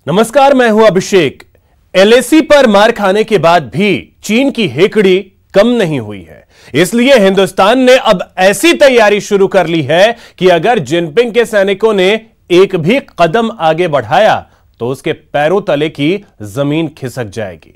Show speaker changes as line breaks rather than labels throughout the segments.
नमस्कार, मैं हूं अभिषेक। एलएसी पर मार खाने के बाद भी चीन की हेकड़ी कम नहीं हुई है। इसलिए हिंदुस्तान ने अब ऐसी तैयारी शुरू कर ली है कि अगर जिनपिंग के सैनिकों ने एक भी कदम आगे बढ़ाया तो उसके पैरों तले की जमीन खिसक जाएगी।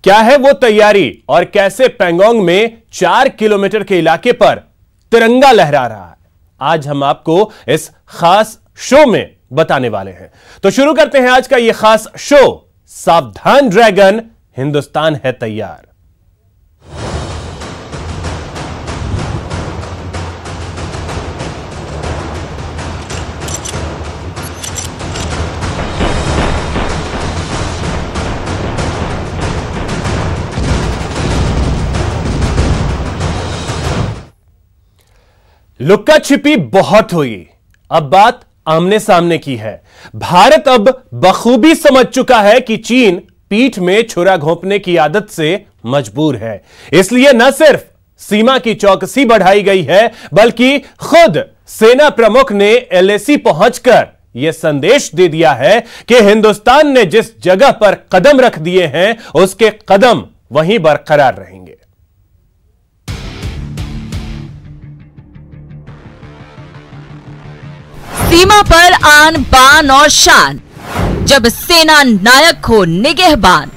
क्या है वो तैयारी और कैसे पैंगोंग में 4 किलोमीटर के इलाके पर तिरंगा लहरा रहा है, आज हम आपको इस खास शो में बताने वाले हैं। तो शुरू करते हैं आज का यह खास शो। सावधान ड्रैगन, हिंदुस्तान है तैयार। लुक्का छिपी बहुत हुई, अब बात आमने सामने की है। भारत अब बखूबी समझ चुका है कि चीन पीठ में छुरा घोंपने की आदत से मजबूर है। इसलिए न सिर्फ सीमा की चौकसी बढ़ाई गई है, बल्कि खुद सेना प्रमुख ने एलएसी पहुंचकर यह संदेश दे दिया है कि हिंदुस्तान ने जिस जगह पर कदम रख दिए हैं उसके कदम वहीं बरकरार रहेंगे।
सीमा पर आन बान और शान, जब सेना नायक हो निगहबान,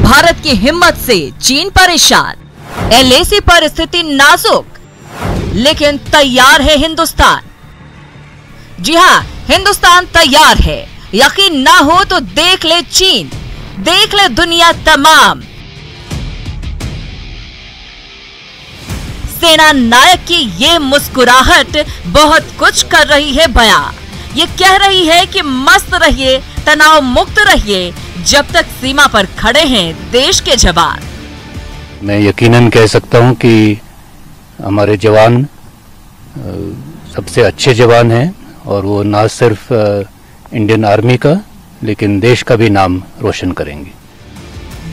भारत की हिम्मत से चीन परेशान। एलएसी पर स्थिति नाजुक, लेकिन तैयार है हिंदुस्तान। जी हां, हिंदुस्तान तैयार है। यकीन ना हो तो देख ले चीन, देख ले दुनिया तमाम। सेना नायक की ये मुस्कुराहट बहुत कुछ कर रही है बयां। ये कह रही है कि मस्त रहिए, तनाव मुक्त रहिए, जब तक सीमा पर खड़े हैं देश के जवान।
मैं यकीनन कह सकता हूं कि हमारे जवान सबसे अच्छे जवान हैं और वो ना सिर्फ इंडियन आर्मी का लेकिन देश का भी नाम रोशन करेंगे।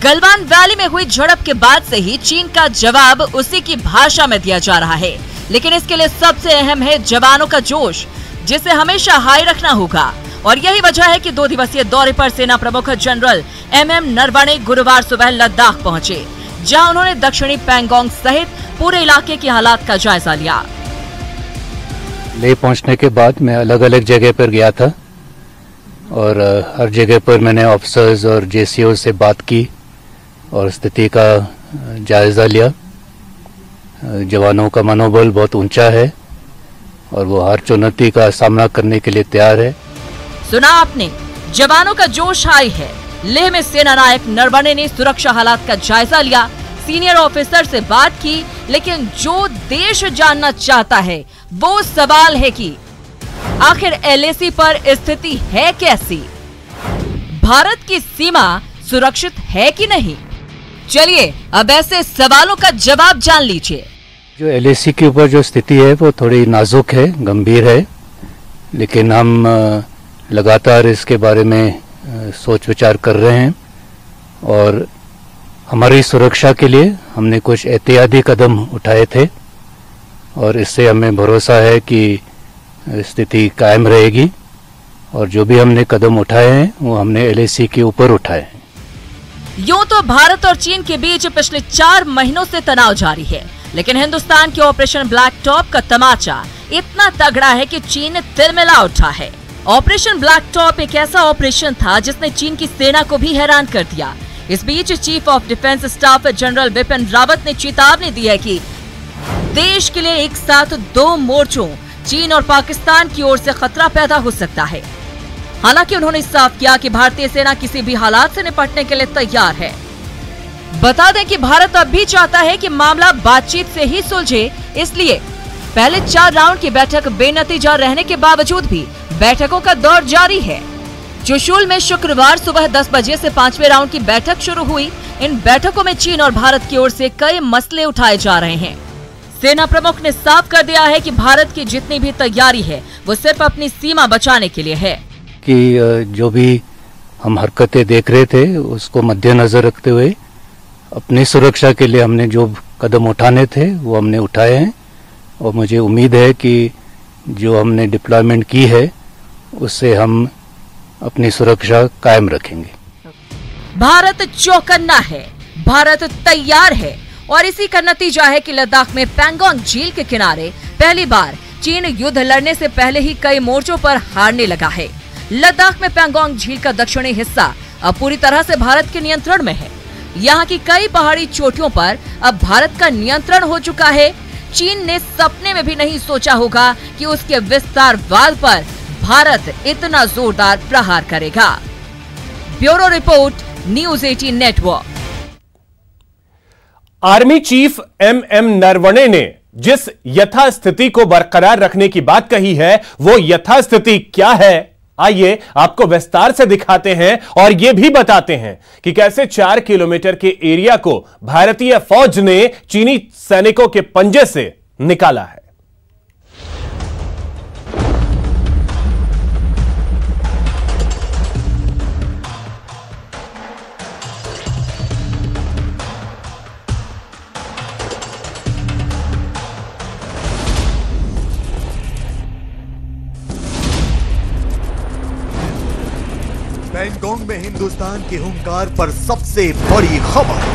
गलवान वैली में हुई झड़प के बाद से ही चीन का जवाब उसी की भाषा में दिया जा रहा है, लेकिन इसके लिए सबसे अहम है जवानों का जोश, जिसे हमेशा हाई रखना होगा। और यही वजह है कि 2 दिवसीय दौरे पर सेना प्रमुख जनरल MM नरवणे गुरुवार सुबह लद्दाख पहुंचे, जहां उन्होंने दक्षिणी पैंगोंग सहित पूरे इलाके की हालात का जायजा लिया।
ले पहुंचने के बाद मैं अलग अलग जगह पर गया था और हर जगह पर मैंने ऑफिसर्स और JCO से बात की और स्थिति का जायजा लिया। जवानों का मनोबल बहुत ऊंचा है और वो हर चुनौती का सामना करने के लिए तैयार है।
सुना आपने, जवानों का जोश हाई है। लेह में सेना नायक नरवणे ने सुरक्षा हालात का जायजा लिया, सीनियर ऑफिसर से बात की, लेकिन जो देश जानना चाहता है वो सवाल है कि आखिर एलएसी पर स्थिति है कैसी? भारत की सीमा सुरक्षित है कि नहीं? चलिए अब ऐसे सवालों का जवाब जान लीजिए।
जो एलएसी के ऊपर जो स्थिति है वो थोड़ी नाजुक है, गंभीर है, लेकिन हम लगातार इसके बारे में सोच विचार कर रहे हैं और हमारी सुरक्षा के लिए हमने कुछ एहतियाती कदम उठाए थे और इससे हमें भरोसा है कि स्थिति कायम रहेगी। और जो भी हमने कदम उठाए हैं वो हमने एलएसी के ऊपर उठाए हैं।
यूं तो भारत और चीन के बीच पिछले 4 महीनों से तनाव जारी है, लेकिन हिंदुस्तान के ऑपरेशन ब्लैक टॉप का तमाचा इतना तगड़ा है कि चीन तिलमिला उठा है। ऑपरेशन ब्लैक टॉप एक ऐसा ऑपरेशन था जिसने चीन की सेना को भी हैरान कर दिया। इस बीच chief of defence staff general Bipin Rawat ने चेतावनी दी है कि देश के लिए एक साथ 2 मोर्चों चीन और पाकिस्तान की ओर से खतरा पैदा हो सकता है। हालांकि उन्होंने साफ किया कि भारतीय सेना किसी भी हालात से निपटने के लिए तैयार है। बता दें कि भारत अब भी चाहता है कि मामला बातचीत से ही सुलझे, इसलिए पहले 4 राउंड की बैठक बेनतीजा रहने के बावजूद भी बैठकों का दौर जारी है। चुशूल में शुक्रवार सुबह 10 बजे से 5वें राउंड की बैठक शुरू हुई। इन बैठकों में चीन और भारत की ओर से कई मसले उठाए जा रहे हैं। सेना प्रमुख ने साफ कर दिया है कि भारत की जितनी भी तैयारी है वो सिर्फ अपनी सीमा बचाने के लिए है।
कि जो भी हम हरकतें देख रहे थे उसको मद्देनजर रखते हुए अपनी सुरक्षा के लिए हमने जो कदम उठाने थे वो हमने उठाए हैं और मुझे उम्मीद है कि जो हमने डिप्लॉयमेंट की है उससे हम अपनी सुरक्षा कायम रखेंगे।
भारत चौकन्ना है, भारत तैयार है और इसी का नतीजा है कि लद्दाख में पैंगोंग झील के किनारे पहली बार चीन युद्ध लड़ने से पहले ही कई मोर्चों पर हारने लगा है। लद्दाख में पैंगोंग झील का दक्षिणी हिस्सा अब पूरी तरह से भारत के नियंत्रण में है। यहाँ की कई पहाड़ी चोटियों पर अब भारत का नियंत्रण हो चुका है। चीन ने सपने में भी नहीं सोचा होगा कि उसके विस्तारवाद पर भारत इतना जोरदार प्रहार करेगा। Bureau report, news 18 network.
Army chief MM Naravane ने जिस यथास्थिति को बरकरार रखने की बात कही है, वो यथास्थिति क्या है, आइए आपको विस्तार से दिखाते हैं और यह भी बताते हैं कि कैसे 4 किलोमीटर के एरिया को भारतीय फौज ने चीनी सैनिकों के पंजे से निकाला है।
पैंगोंग में हिंदुस्तान के हुंकार पर सबसे बड़ी खबर।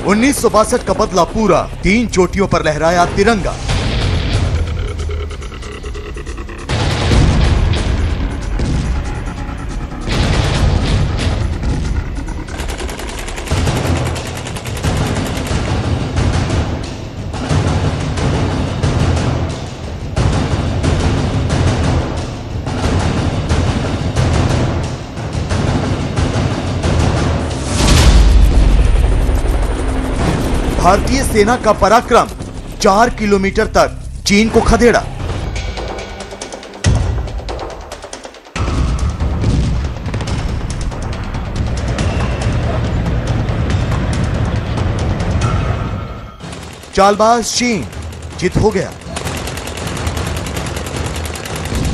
उन्नीस का बदला पूरा, 3 चोटियों पर लहराया तिरंगा। भारतीय सेना का पराक्रम, 4 किलोमीटर तक चीन को खदेड़ा। चालबाज चीन चित हो गया।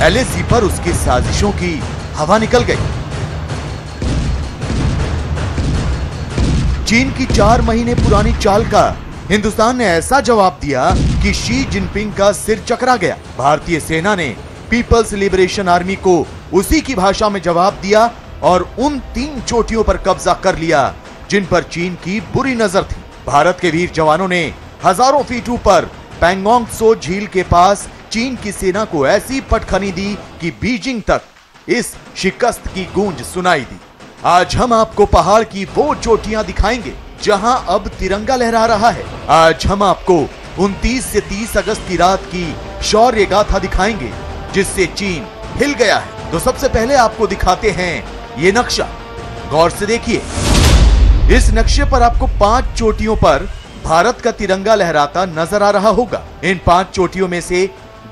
एलएसी पर उसकी साजिशों की हवा निकल गई। चीन की 4 महीने पुरानी चाल का हिंदुस्तान ने ऐसा जवाब दिया कि शी जिनपिंग का सिर चकरा गया। भारतीय सेना ने पीपल्स लिबरेशन आर्मी को उसी की भाषा में जवाब दिया और उन 3 चोटियों पर कब्जा कर लिया जिन पर चीन की बुरी नजर थी। भारत के वीर जवानों ने हजारों फीट ऊपर पैंगोंग त्सो झील के पास चीन की सेना को ऐसी पटखनी दी कि बीजिंग तक इस शिकस्त की गूंज सुनाई दी। आज हम आपको पहाड़ की वो चोटियां दिखाएंगे जहां अब तिरंगा लहरा रहा है। आज हम आपको 29 से 30 अगस्त की रात की शौर्य गाथा दिखाएंगे जिससे चीन हिल गया है। तो सबसे पहले आपको दिखाते हैं ये नक्शा, गौर से देखिए। इस नक्शे पर आपको 5 चोटियों पर भारत का तिरंगा लहराता नजर आ रहा होगा। इन 5 चोटियों में से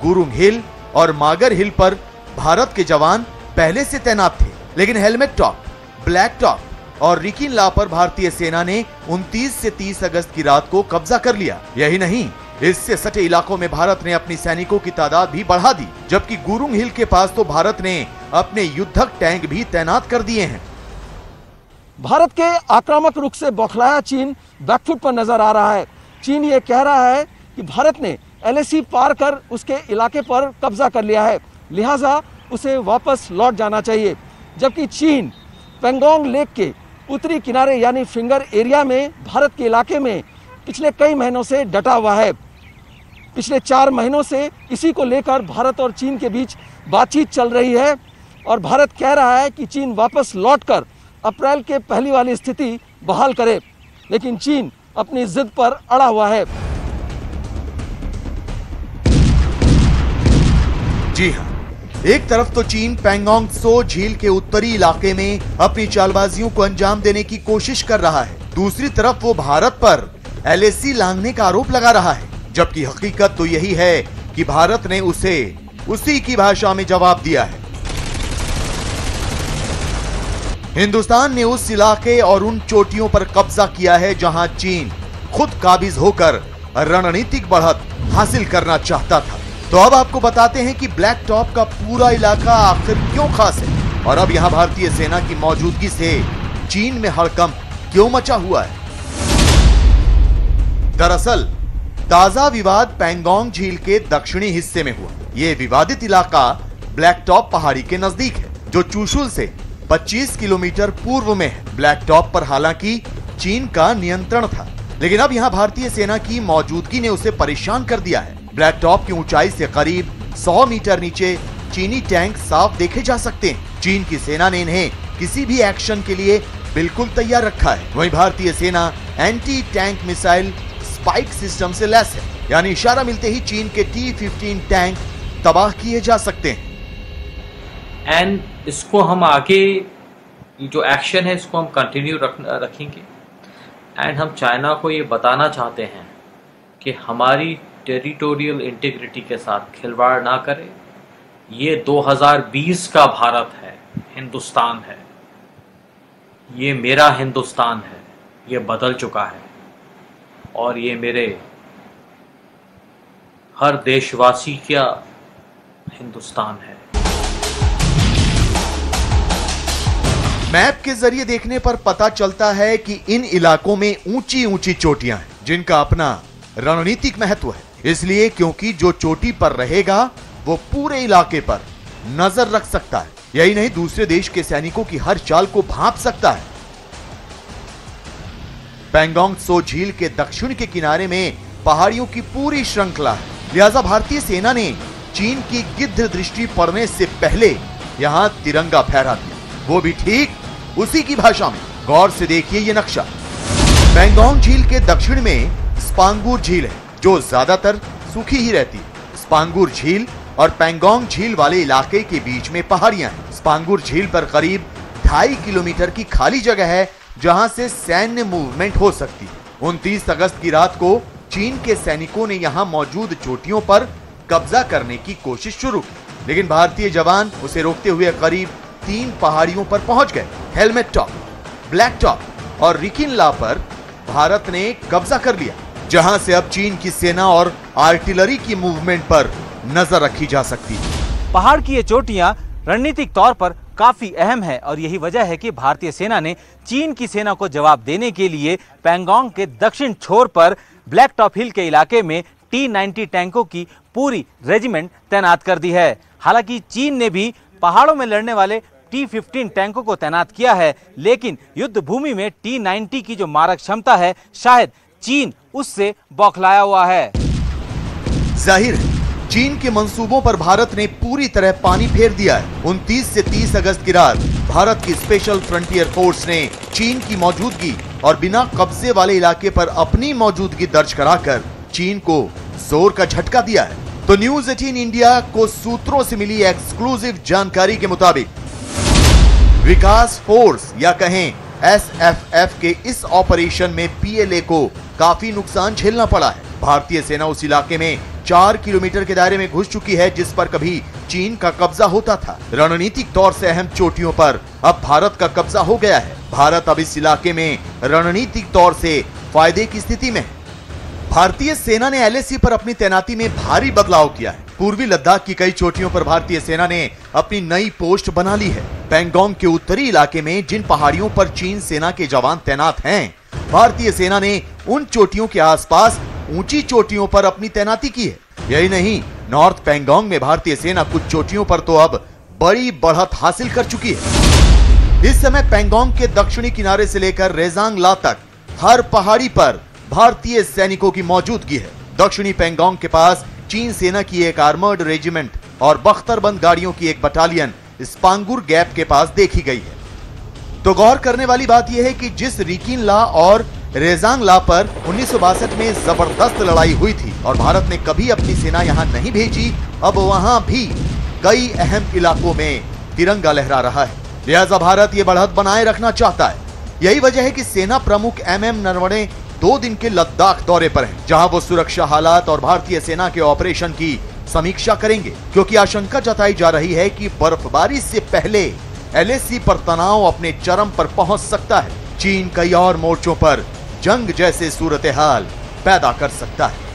गुरुंग हिल और मागर हिल पर भारत के जवान पहले से तैनात थे, लेकिन हेलमेट टॉप, ब्लैक टॉप और रिकिन ला पर भारतीय सेना ने 29 से 30 अगस्त की रात को कब्जा कर लिया। यही नहीं, इससे सटे इलाकों में भारत ने अपनी सैनिकों की तादाद भी बढ़ा दी, जबकि गुरुंग हिल के पास तो भारत ने अपने युद्धक टैंक भी तैनात कर दिए हैं।
भारत के आक्रामक रुख से बौखलाया चीन बैकफुट पर नजर आ रहा है। चीन ये कह रहा है कि भारत ने एलएसी पार कर उसके इलाके पर कब्जा कर लिया है, लिहाजा उसे वापस लौट जाना चाहिए। जबकि चीन पैंगोंग लेक के उत्तरी किनारे यानी फिंगर एरिया में भारत के इलाके में पिछले कई महीनों से डटा हुआ है। पिछले 4 महीनों से इसी को लेकर भारत और चीन के बीच बातचीत चल रही है और भारत कह रहा है कि चीन वापस लौटकर अप्रैल के पहली वाली स्थिति बहाल करे, लेकिन चीन अपनी जिद पर अड़ा हुआ है।
जी हाँ, एक तरफ तो चीन पैंगोंग त्सो झील के उत्तरी इलाके में अपनी चालबाजियों को अंजाम देने की कोशिश कर रहा है, दूसरी तरफ वो भारत पर एलएसी लांघने का आरोप लगा रहा है। जबकि हकीकत तो यही है कि भारत ने उसे उसी की भाषा में जवाब दिया है। हिंदुस्तान ने उस इलाके और उन चोटियों पर कब्जा किया है जहां चीन खुद काबिज होकर रणनीतिक बढ़त हासिल करना चाहता था। तो अब आपको बताते हैं कि ब्लैक टॉप का पूरा इलाका आखिर क्यों खास है और अब यहां भारतीय सेना की मौजूदगी से चीन में हड़कंप क्यों मचा हुआ है। दरअसल ताजा विवाद पैंगोंग झील के दक्षिणी हिस्से में हुआ। यह विवादित इलाका ब्लैक टॉप पहाड़ी के नजदीक है, जो चुशुल से 25 किलोमीटर पूर्व में है। ब्लैक टॉप पर हालांकि चीन का नियंत्रण था, लेकिन अब यहां भारतीय सेना की मौजूदगी ने उसे परेशान कर दिया है। ब्लैक टॉप की ऊंचाई से करीब 100 मीटर नीचे चीनी टैंक साफ देखे जा सकते हैं। चीन की सेना ने इन्हें किसी भी एक्शन के लिए बिल्कुल तैयार रखा है। वहीं भारतीय सेना anti tank missile spike system से लैस है, यानी इशारा मिलते ही चीन के T-15 टैंक तबाह किए जा सकते हैं।
एंड इसको हम आगे जो एक्शन है इसको हम कंटिन्यू रखेंगे। एंड हम चाइना को ये बताना चाहते हैं कि हमारी टेरिटोरियल इंटीग्रिटी के साथ खिलवाड़ ना करे। ये 2020 का भारत है, हिंदुस्तान है, ये मेरा हिंदुस्तान है, ये बदल चुका है और ये मेरे हर देशवासी का हिंदुस्तान है।
मैप के जरिए देखने पर पता चलता है कि इन इलाकों में ऊंची ऊंची चोटियां हैं, जिनका अपना रणनीतिक महत्व है। इसलिए क्योंकि जो चोटी पर रहेगा वो पूरे इलाके पर नजर रख सकता है। यही नहीं, दूसरे देश के सैनिकों की हर चाल को भांप सकता है। पैंगोंग त्सो झील के दक्षिण के किनारे में पहाड़ियों की पूरी श्रृंखला है, लिहाजा भारतीय सेना ने चीन की गिद्ध दृष्टि पड़ने से पहले यहां तिरंगा फहरा दिया, वो भी ठीक उसी की भाषा में। गौर से देखिए ये नक्शा। पैंगोंग झील के दक्षिण में स्पांगुर झील है, जो ज्यादातर सूखी ही रहती है। स्पांगुर झील और पैंगोंग झील वाले इलाके के बीच में पहाड़ियां हैं। स्पांगुर झील पर करीब 2.5 किलोमीटर की खाली जगह है, जहां से सैन्य मूवमेंट हो सकती है। 29 अगस्त की रात को चीन के सैनिकों ने यहां मौजूद चोटियों पर कब्जा करने की कोशिश शुरू की, लेकिन भारतीय जवान उसे रोकते हुए करीब 3 पहाड़ियों पर पहुंच गए। हेलमेट टॉप, ब्लैक टॉप और रिकिनला पर भारत ने कब्जा कर लिया, जहां से अब चीन की सेना और आर्टिलरी की मूवमेंट पर नजर रखी जा सकती है।
पहाड़ की ये चोटियां रणनीतिक तौर पर काफी अहम है और यही वजह है कि भारतीय सेना ने चीन की सेना को जवाब देने के लिए पैंगोंग के दक्षिण छोर पर ब्लैक टॉप हिल के इलाके में T-90 टैंकों की पूरी रेजिमेंट तैनात कर दी है। हालांकि चीन ने भी पहाड़ों में लड़ने वाले T-15 टैंकों को तैनात किया है, लेकिन युद्ध भूमि में T-90 की जो मारक क्षमता है, शायद चीन उससे बौखलाया हुआ है।
जाहिर है चीन के मंसूबों पर भारत ने पूरी तरह पानी फेर दिया है। 29 से 30 अगस्त की रात भारत की स्पेशल फ्रंटियर फोर्स ने चीन की मौजूदगी और बिना कब्जे वाले इलाके पर अपनी मौजूदगी दर्ज कराकर चीन को जोर का झटका दिया है। तो न्यूज 18 इंडिया को सूत्रों से मिली एक्सक्लूसिव जानकारी के मुताबिक विकास फोर्स या कहें SFF के इस ऑपरेशन में PLA को काफी नुकसान झेलना पड़ा है। भारतीय सेना उस इलाके में 4 किलोमीटर के दायरे में घुस चुकी है, जिस पर कभी चीन का कब्जा होता था। रणनीतिक तौर से अहम चोटियों पर अब भारत का कब्जा हो गया है। भारत अब इस इलाके में रणनीतिक तौर से फायदे की स्थिति में है। भारतीय सेना ने LAC पर अपनी तैनाती में भारी बदलाव किया है। पूर्वी लद्दाख की कई चोटियों पर भारतीय सेना ने अपनी नई पोस्ट बना ली है। पैंगोंग के उत्तरी इलाके में जिन पहाड़ियों पर चीन सेना के जवान तैनात हैं, भारतीय सेना ने उन चोटियों के आसपास ऊंची चोटियों पर अपनी तैनाती की है। यही नहीं, नॉर्थ पैंगोंग में भारतीय सेना कुछ चोटियों पर तो अब बड़ी बढ़त हासिल कर चुकी है। इस समय पैंगोंग के दक्षिणी किनारे से लेकर रेजांगला तक हर पहाड़ी पर भारतीय सैनिकों की मौजूदगी है। दक्षिणी पैंगोंग के पास चीन सेना की एक आर्मर्ड रेजिमेंट और बख्तरबंद गाड़ियों की एक बटालियन स्पांगुर गैप के पास देखी गई है। तो गौर करने वाली बात यह है कि जिस रिकिनला और रेजांगला पर 1962 में जबरदस्त लड़ाई हुई थी और भारत ने कभी अपनी सेना यहां नहीं भेजी, अब वहां भी कई अहम इलाकों में तिरंगा लहरा रहा है। लिहाजा भारत ये बढ़त बनाए रखना चाहता है। यही वजह है कि सेना प्रमुख MM नरवणे 2 दिन के लद्दाख दौरे पर हैं, जहां वो सुरक्षा हालात और भारतीय सेना के ऑपरेशन की समीक्षा करेंगे, क्योंकि आशंका जताई जा रही है कि बर्फबारी से पहले LAC पर तनाव अपने चरम पर पहुंच सकता है। चीन कई और मोर्चों पर जंग जैसे सूरत हाल पैदा कर सकता है।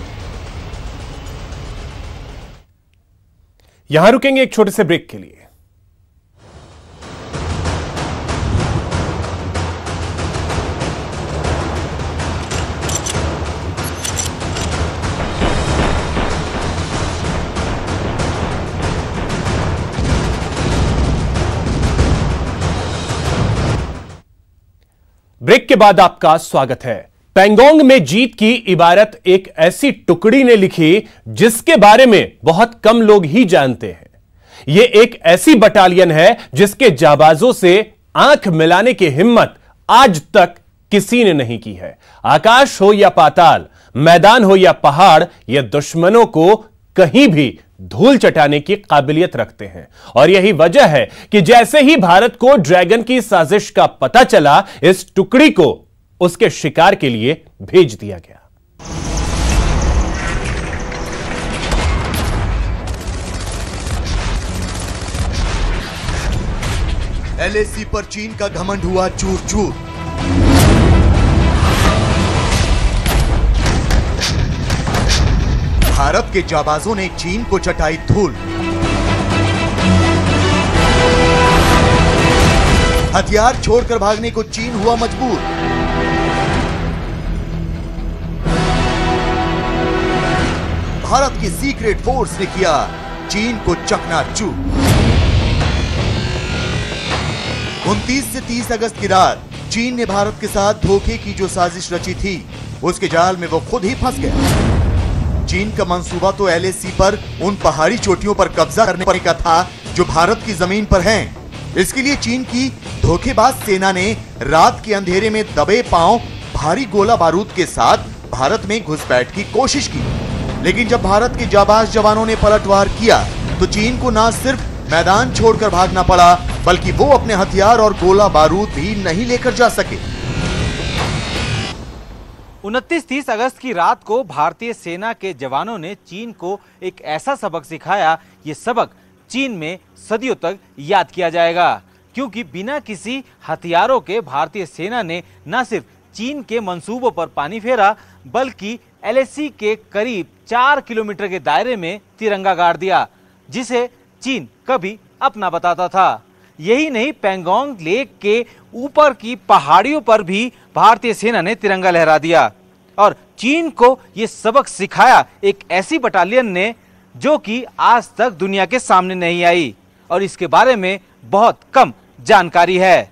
यहां रुकेंगे एक छोटे से ब्रेक के लिए। ब्रेक के बाद आपका स्वागत है। पैंगोंग में जीत की इबारत एक ऐसी टुकड़ी ने लिखी जिसके बारे में बहुत कम लोग ही जानते हैं। यह एक ऐसी बटालियन है जिसके जाबाजों से आंख मिलाने की हिम्मत आज तक किसी ने नहीं की है। आकाश हो या पाताल, मैदान हो या पहाड़, यह दुश्मनों को कहीं भी धूल चटाने की काबिलियत रखते हैं। और यही वजह है कि जैसे ही भारत को ड्रैगन की साजिश का पता चला, इस टुकड़ी को उसके शिकार के लिए भेज दिया गया।
LAC पर चीन का घमंड हुआ चूर चूर। भारत के जाबाजों ने चीन को चटाई धूल। हथियार छोड़कर भागने को चीन हुआ मजबूर। भारत की सीक्रेट फोर्स ने किया चीन को चकनाचूर। 29 से 30 अगस्त की रात चीन ने भारत के साथ धोखे की जो साजिश रची थी, उसके जाल में वो खुद ही फंस गया। चीन का मंसूबा तो LAC पर उन पहाड़ी चोटियों पर कब्जा करने का था जो भारत की जमीन पर हैं। इसके लिए चीन की धोखेबाज सेना ने रात के अंधेरे में दबे पांव भारी गोला बारूद के साथ भारत में घुसपैठ की कोशिश की। लेकिन जब भारत के जाबाज जवानों ने पलटवार किया तो चीन को न सिर्फ मैदान छोड़कर भागना पड़ा, बल्कि वो अपने हथियार और गोला बारूद भी नहीं लेकर जा सके।
29-30 अगस्त की रात को भारतीय सेना के जवानों ने चीन को एक ऐसा सबक सिखाया, ये सबक चीन में सदियों तक याद किया जाएगा। क्योंकि बिना किसी हथियारों के भारतीय सेना ने न सिर्फ चीन के मंसूबों पर पानी फेरा, बल्कि LAC के करीब 4 किलोमीटर के दायरे में तिरंगा गाड़ दिया, जिसे चीन कभी अपना बताता था। यही नहीं, पैंगोंग लेक के ऊपर की पहाड़ियों पर भी भारतीय सेना ने तिरंगा लहरा दिया। और चीन को यह सबक सिखाया एक ऐसी बटालियन ने जो कि आज तक दुनिया के सामने नहीं आई और इसके बारे में बहुत कम जानकारी है।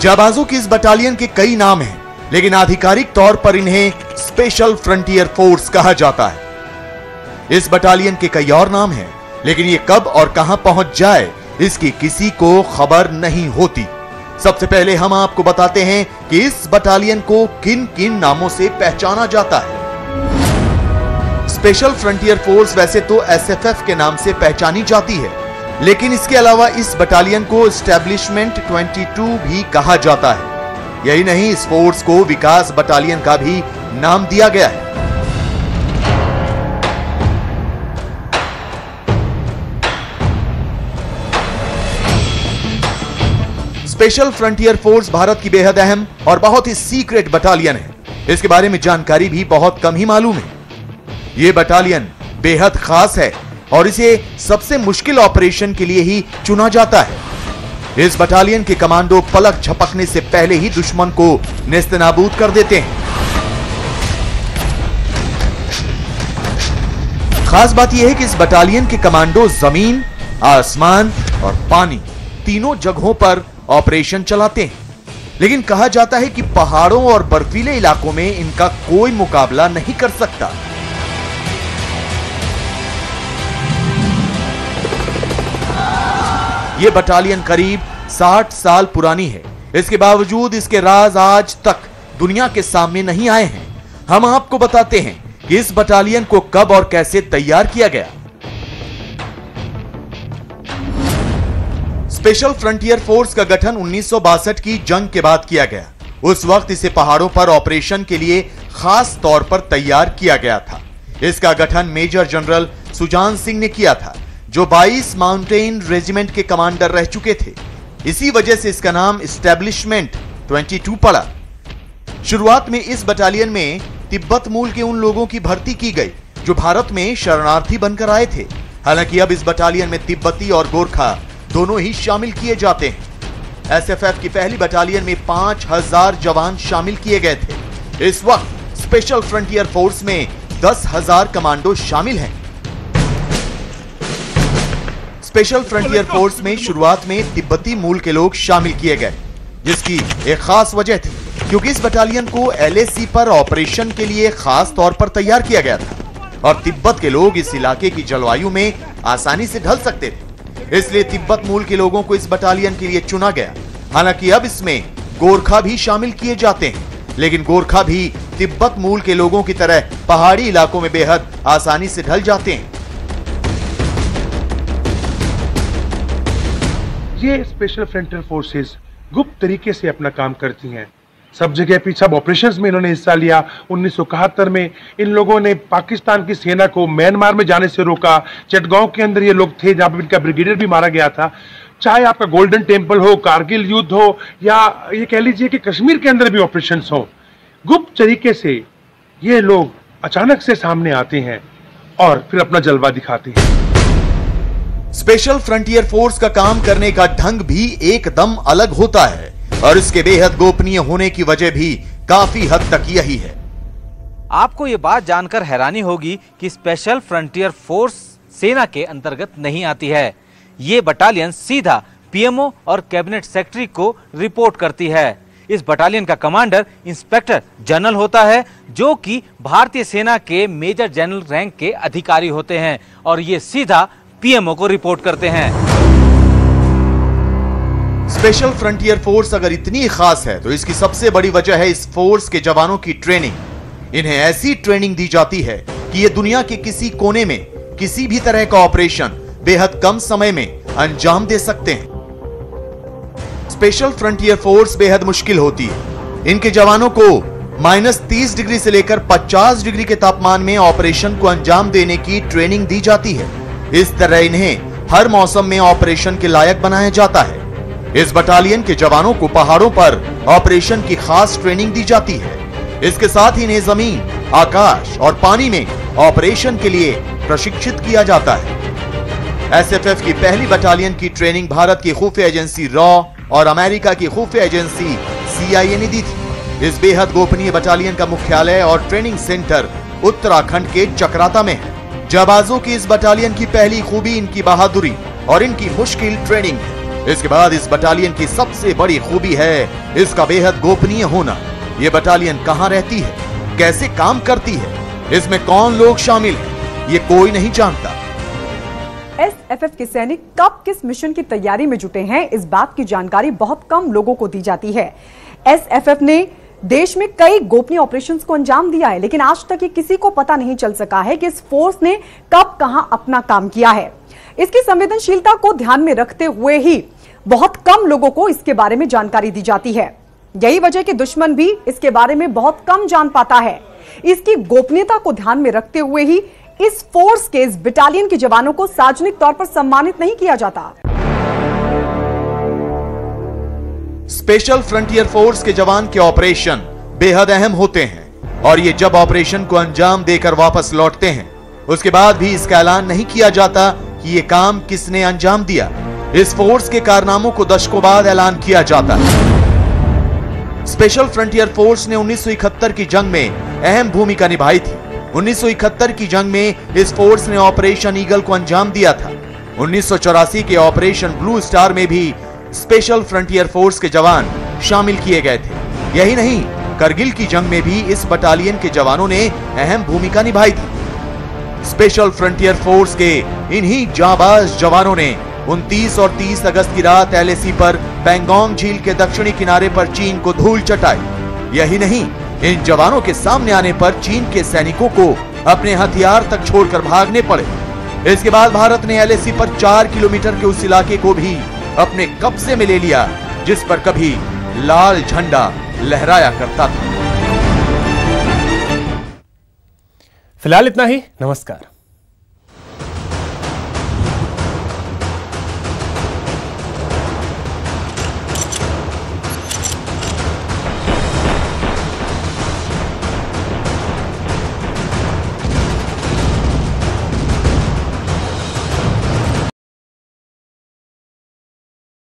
जाबाजों की इस बटालियन के कई नाम हैं, लेकिन आधिकारिक तौर पर इन्हें स्पेशल फ्रंटियर फोर्स कहा जाता है। इस बटालियन के कई और नाम हैं, लेकिन ये कब और कहां पहुंच जाए इसकी किसी को खबर नहीं होती। सबसे पहले हम आपको बताते हैं कि इस बटालियन को किन किन नामों से पहचाना जाता है। स्पेशल फ्रंटियर फोर्स वैसे तो SFF के नाम से पहचानी जाती है, लेकिन इसके अलावा इस बटालियन को एस्टेब्लिशमेंट 22 भी कहा जाता है। यही नहीं, इस फोर्स को विकास बटालियन का भी नाम दिया गया है। स्पेशल फ्रंटियर फोर्स भारत की बेहद अहम और बहुत ही सीक्रेट बटालियन है। इसके बारे में जानकारी भी बहुत कम ही मालूम है। यह बटालियन बेहद खास है और इसे सबसे मुश्किल ऑपरेशन के लिए ही चुना जाता है। इस बटालियन के कमांडो पलक झपकने से पहले ही दुश्मन को नेस्तनाबूद कर देते हैं। खास बात यह है कि इस बटालियन के कमांडो जमीन, आसमान और पानी तीनों जगहों पर ऑपरेशन चलाते हैं। लेकिन कहा जाता है कि पहाड़ों और बर्फीले इलाकों में इनका कोई मुकाबला नहीं कर सकता। यह बटालियन करीब 60 साल पुरानी है। इसके बावजूद इसके राज आज तक दुनिया के सामने नहीं आए हैं। हम आपको बताते हैं कि इस बटालियन को कब और कैसे तैयार किया गया। स्पेशल फ्रंटियर फोर्स का गठन 1962 की जंग के बाद किया गया। उस वक्त इसे पहाड़ों पर ऑपरेशन के लिए खास तौर पर तैयार किया गया था। इसका गठन मेजर जनरल सुजान सिंह ने किया था, जो 22 माउंटेन रेजिमेंट के कमांडर रह चुके थे। इसी वजह से इसका नाम एस्टेब्लिशमेंट 22 पड़ा। शुरुआत में इस बटालियन में तिब्बत मूल के उन लोगों की भर्ती की गई जो भारत में शरणार्थी बनकर आए थे। हालांकि अब इस बटालियन में तिब्बती और गोरखा दोनों ही शामिल किए जाते हैं। एसएफएफ की पहली बटालियन में 5000 जवान शामिल किए गए थे। इस वक्त स्पेशल फ्रंटियर फोर्स में 10,000 कमांडो शामिल हैं। स्पेशल फ्रंटियर फोर्स में शुरुआत में तिब्बती मूल के लोग शामिल किए गए, जिसकी एक खास वजह थी, क्योंकि इस बटालियन को एलएसी पर ऑपरेशन के लिए खास तौर पर तैयार किया गया था और तिब्बत के लोग इस इलाके की जलवायु में आसानी से ढल सकते थे। इसलिए तिब्बत मूल के लोगों को इस बटालियन के लिए चुना गया। हालांकि अब इसमें गोरखा भी शामिल किए जाते हैं, लेकिन गोरखा भी तिब्बत मूल के लोगों की तरह पहाड़ी इलाकों में बेहद आसानी से ढल जाते हैं।
ये स्पेशल फ्रंटियर फोर्सेस गुप्त तरीके से अपना काम करती हैं। सब जगह पीछा ऑपरेशंस में इन्होंने हिस्सा लिया। 1971 में इन लोगों ने पाकिस्तान की सेना को म्यांमार में जाने से रोका। चटगांव के अंदर ये लोग थे जहां पर इनका ब्रिगेडियर भी मारा गया था। चाहे आपका गोल्डन टेम्पल हो, कारगिल युद्ध हो, या ये कह लीजिए कि कश्मीर के अंदर भी ऑपरेशंस हो, गुप्त तरीके से ये लोग अचानक से सामने आते हैं और फिर अपना जलवा दिखाते हैं।
स्पेशल फ्रंटियर फोर्स का काम करने का ढंग भी एकदम अलग होता है और इसके बेहद गोपनीय होने की वजह भी काफी हद तक यही है।
आपको ये बात जानकर हैरानी होगी कि स्पेशल फ्रंटियर फोर्स सेना के अंतर्गत नहीं आती है। ये बटालियन सीधा पीएमओ और कैबिनेट सेक्रेटरी को रिपोर्ट करती है। इस बटालियन का कमांडर इंस्पेक्टर जनरल होता है, जो कि भारतीय सेना के मेजर जनरल रैंक के अधिकारी होते हैं और ये सीधा पीएमओ को रिपोर्ट करते हैं।
स्पेशल फ्रंटियर फोर्स अगर इतनी खास है तो इसकी सबसे बड़ी वजह है इस फोर्स के जवानों की ट्रेनिंग। इन्हें ऐसी ट्रेनिंग दी जाती है कि ये दुनिया के किसी कोने में किसी भी तरह का ऑपरेशन बेहद कम समय में अंजाम दे सकते हैं। स्पेशल फ्रंटियर फोर्स बेहद मुश्किल होती है। इनके जवानों को -30 डिग्री से लेकर 50 डिग्री के तापमान में ऑपरेशन को अंजाम देने की ट्रेनिंग दी जाती है। इस तरह इन्हें हर मौसम में ऑपरेशन के लायक बनाया जाता है। इस बटालियन के जवानों को पहाड़ों पर ऑपरेशन की खास ट्रेनिंग दी जाती है। इसके साथ ही इन्हें जमीन, आकाश और पानी में ऑपरेशन के लिए प्रशिक्षित किया जाता है। एसएफएफ की पहली बटालियन की ट्रेनिंग भारत की खुफिया एजेंसी रॉ और अमेरिका की खुफिया एजेंसी CIA ने दी थी। इस बेहद गोपनीय बटालियन का मुख्यालय और ट्रेनिंग सेंटर उत्तराखंड के चक्राता में है। जाबाजों की इस बटालियन की पहली खूबी इनकी बहादुरी और इनकी मुश्किल ट्रेनिंग है। इसके बाद इस बटालियन की सबसे बड़ी खूबी है इसका बेहद गोपनीय होना। ये बटालियन कहां रहती है, कैसे काम करती है, इसमें कौन लोग शामिल हैं, ये कोई नहीं जानता।
एसएफएफ के सैनिक कब किस मिशन की तैयारी में जुटे हैं, इस बात की जानकारी बहुत कम लोगों को दी जाती है। एसएफएफ ने देश में कई गोपनीय ऑपरेशंस को अंजाम दिया है, लेकिन आज तक ये किसी को पता नहीं चल सका है कि इस फोर्स ने कब कहां अपना काम किया है। इसकी संवेदनशीलता को ध्यान में रखते हुए ही बहुत कम लोगों को इसके बारे में जानकारी दी जाती है। यही वजह कि दुश्मन भी इसके बारे में बहुत कम जान पाता है। इसकी गोपनीयता को ध्यान में रखते हुए ही इस फोर्स के, इस बटालियन के जवानों को सार्वजनिक तौर पर सम्मानित नहीं किया जाता।
स्पेशल फ्रंटियर फोर्स के जवान के ऑपरेशन बेहद अहम होते हैं और ये जब ऑपरेशन को अंजाम देकर वापस लौटते हैं, उसके बाद भी इसका ऐलान नहीं किया जाता कि ये काम किसने अंजाम दिया। इस फोर्स के कारनामों को दशकों बाद ऐलान किया जाता है। स्पेशल फ्रंटियर फोर्स ने 1971 की जंग में अहम भूमिका निभाई थी। 1971 की जंग में इस फोर्स ने ऑपरेशन ईगल को अंजाम दिया था। 1984 के ऑपरेशन ब्लू स्टार में भी स्पेशल फ्रंटियर फोर्स के जवान शामिल किए गए थे। यही नहीं, करगिल की जंग में भी इस बटालियन के जवानों ने अहम भूमिका निभाई थी। स्पेशल फ्रंटियर फोर्स के इन्हीं जाबाज जवानों ने 29 और 30 अगस्त की रात LAC पर पैंगोंग झील के दक्षिणी किनारे पर चीन को धूल चटाई। यही नहीं, इन जवानों के सामने आने पर चीन के सैनिकों को अपने हथियार तक छोड़कर भागने पड़े। इसके बाद भारत ने LAC पर 4 किलोमीटर के उस इलाके को भी अपने कब्जे में ले लिया, जिस पर कभी लाल झंडा लहराया करता था।
फिलहाल इतना ही, नमस्कार।